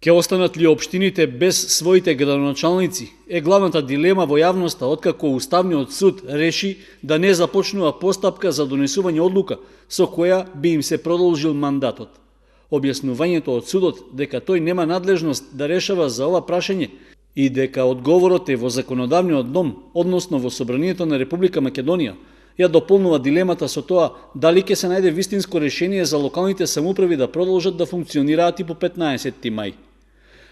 Ке останат ли општините без своите градоначалници е главната дилема во јавноста откако Уставниот суд реши да не започнува постапка за донесување одлука со која би им се продолжил мандатот. Објаснувањето од судот дека тој нема надлежност да решава за ова прашање и дека одговорот е во законодавниот дом, односно во Собранието на Република Македонија, ја дополнува дилемата со тоа дали ќе се најде вистинско решение за локалните самоуправи да продолжат да функционираат и по 15 мај.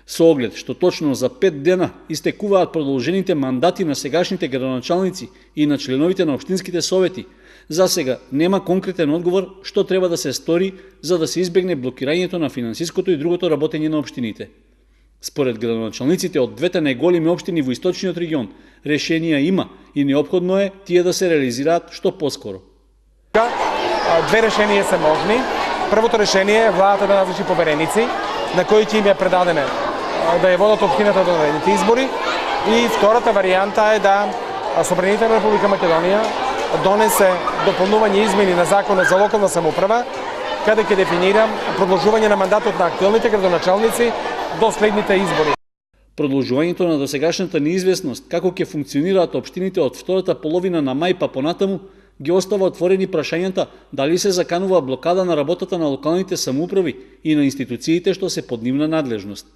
Со оглед што точно за 5 дена истекуваат продолжените мандати на сегашните градоначалници и на членовите на општинските совети, за сега нема конкретен одговор што треба да се стори за да се избегне блокирањето на финансиското и другото работење на општините. Според градоначалниците од двете најголеми општини во источниот регион, решенија има и неопходно е тие да се реализираат што поскоро. Две решенија се можни. Првото решение е владата да назначи повереници на кои ќе им е предадене да ја водат општината до наредните избори, и втората варијанта е да Собранието на Република Македонија донесе дополнување измени на Законот за локална самоуправа, каде ќе дефинира продолжување на мандатот на актуелните градоначалници до следните избори. Продолжувањето на досегашната неизвестност како ќе функционираат општините од втората половина на мај па понатаму ги остава отворени прашањата дали се заканува блокада на работата на локалните самоуправи и на институциите што се под нивна надлежност.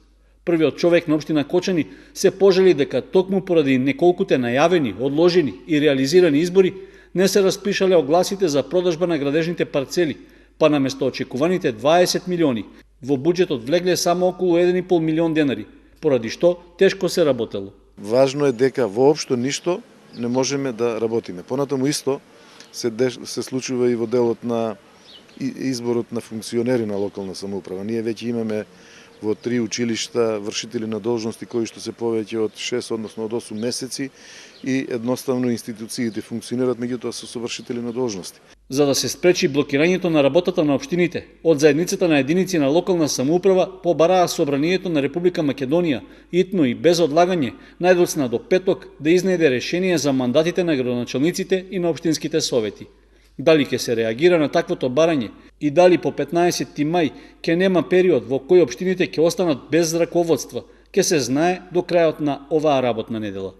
Првиот човек на општина Кочани се пожали дека токму поради неколкуте најавени, одложени и реализирани избори не се распишале огласите за продажба на градежните парцели, па наместо очекуваните 20 милиони, во буџетот влегле само околу 1,5 милион денари, поради што тешко се работело. Важно е дека воопшто ништо не можеме да работиме. Понатаму исто се случува и во делот на изборот на функционери на локална самоуправа. Ние веќе имаме во 3 училишта вршители на должности кои што се повеќе од 6, односно од 8 месеци, и едноставно институциите функционираат, меѓутоа со совршители на должности. За да се спречи блокирањето на работата на општините, од заедницата на единици на локална самоуправа побараа Собранието на Република Македонија итно и без одлагање најдоцна до петок да изнајде решение за мандатите на градоначалниците и на општинските совети. Дали ќе се реагира на таквото барање и дали по 15 мај ќе нема период во кој општините ќе останат без раководства, ќе се знае до крајот на оваа работна недела.